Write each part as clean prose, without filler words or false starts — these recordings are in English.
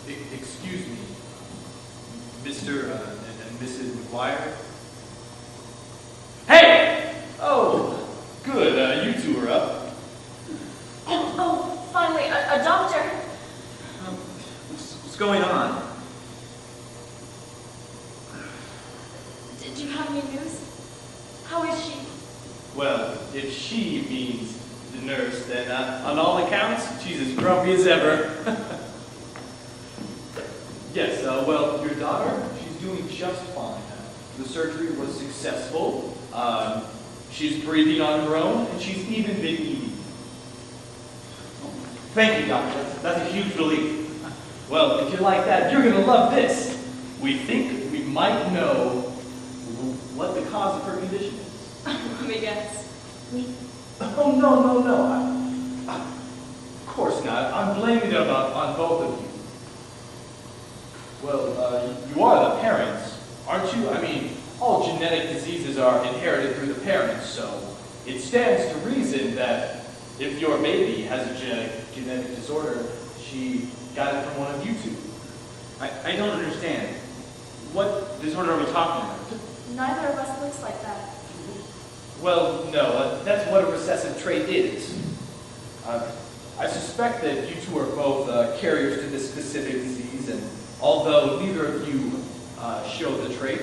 Excuse me, Mr. And Mrs. McGuire? Hey! Oh, good, you two are up. Oh, finally, a doctor. What's going on? Did you have any news? How is she? Well, if she means the nurse, then on all accounts, she's as grumpy as ever. Yes, well, your daughter, she's doing just fine. The surgery was successful. She's breathing on her own, and she's even been eating. Thank you, doctor. That's a huge relief. Well, if you like that, you're going to love this. We think we might know what the cause of her condition is. Let me guess. Oh, no. Of course not. I'm blaming it on both of you. Well, you are the parents, aren't you? I mean, all genetic diseases are inherited through the parents, so it stands to reason that if your baby has a genetic disorder, she got it from one of you two. I don't understand. What disorder are we talking about? Neither of us looks like that. Well, no, that's what a recessive trait is. I suspect that you two are both carriers to this specific disease, and although neither of you showed the trait,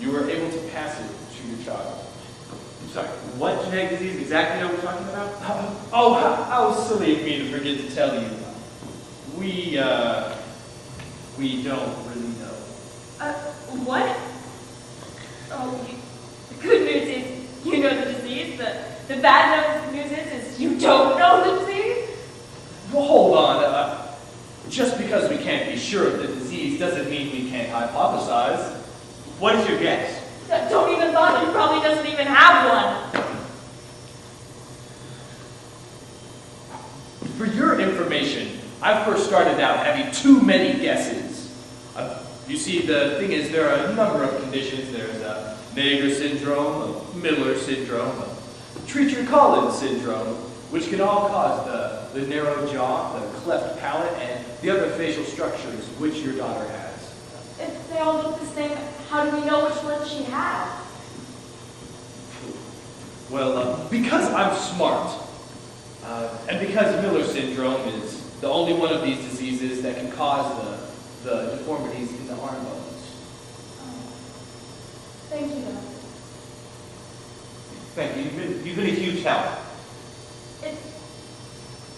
you were able to pass it to your child. I'm sorry, what genetic disease exactly are we talking about? Oh, how silly of me to forget to tell you. We don't really know. What? Oh, the good news is you know the disease. The bad news is you don't know the disease. Well, hold on. Just because we can't be sure of the disease doesn't mean we can't hypothesize. What is your guess? Don't even bother. He probably doesn't even have one. For your information, I first started out having too many guesses. You see, the thing is, there are a number of conditions. There's Naegger syndrome, Miller syndrome, Treacher-Collins syndrome, which can all cause the narrow jaw, the cleft palate, and the other facial structures which your daughter has. If they all look the same, how do we know which one she has? Well, because I'm smart, and because Miller syndrome is the only one of these diseases that can cause the deformities in the arm bones. Thank you, Doctor. Thank you. You've been a huge help.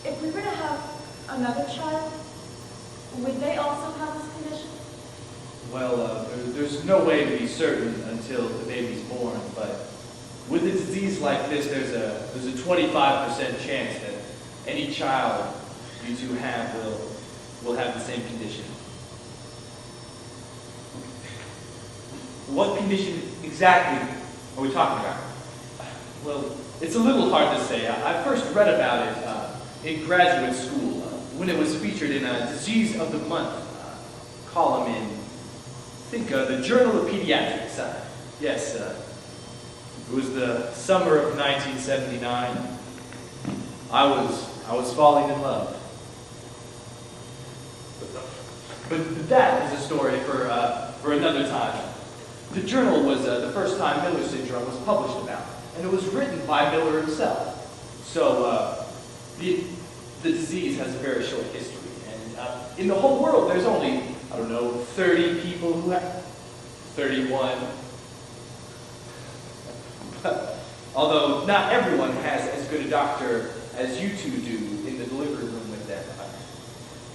If we were to have another child, would they also have this condition? Well, there's no way to be certain until the baby's born, but with a disease like this, there's a 25% chance that any child you two have will have the same condition. What condition exactly are we talking about? Well, it's a little hard to say. I first read about it in graduate school when it was featured in a Disease of the Month column in, I think, the Journal of Pediatrics. Yes, it was the summer of 1979. I was falling in love. But that is a story for another time. The journal was the first time Miller syndrome was published about, and it was written by Miller himself. So the disease has a very short history, and in the whole world, there's only, 30 people who have 31. Although not everyone has as good a doctor as you two do in the delivery room with them.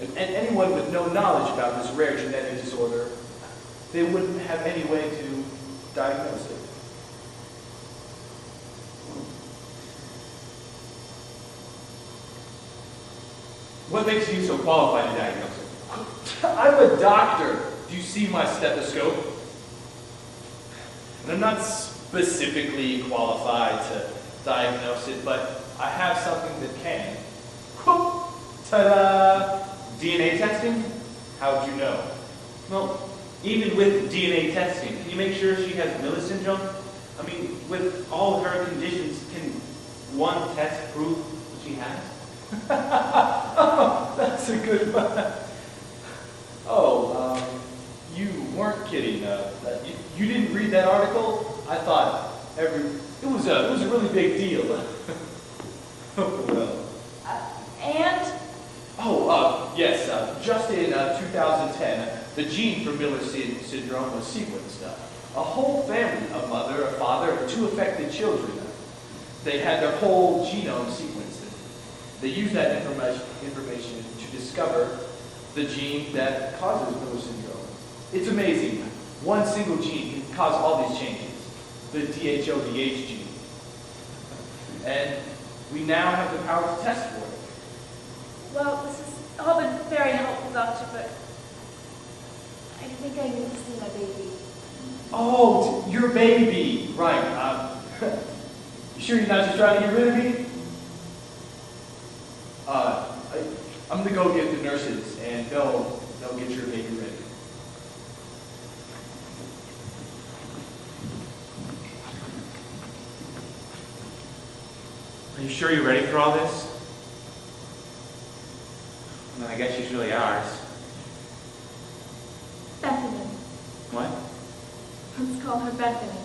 And anyone with no knowledge about this rare genetic disorder, they wouldn't have any way to diagnose it. What makes you so qualified to diagnose it? I'm a doctor. Do you see my stethoscope? And I'm not specifically qualified to diagnose it, but I have something that can. Ta-da! DNA testing? How'd you know? Well, even with DNA testing, can you make sure she has Miller syndrome? I mean, with all her conditions, can one test prove what she has? Oh, that's a good one. kidding. You didn't read that article? I thought it was a really big deal. Well. And? Oh, yes. Just in 2010, the gene for Miller syndrome was sequenced. A whole family, a mother, a father, and 2 affected children. They had their whole genome sequenced. They used that information to discover the gene that causes Miller syndrome. It's amazing. One single gene can cause all these changes. The DHODH gene. And we now have the power to test for it. Well, this has all been very helpful, Doctor, but I think I need to see my baby. Oh, your baby. Right. You sure you're not just trying to get rid of me? I'm going to go get the nurses, and they'll get your baby ready. Are you sure you're ready for all this? Well, I guess she's really ours. Bethany. What? Let's call her Bethany.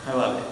I love it.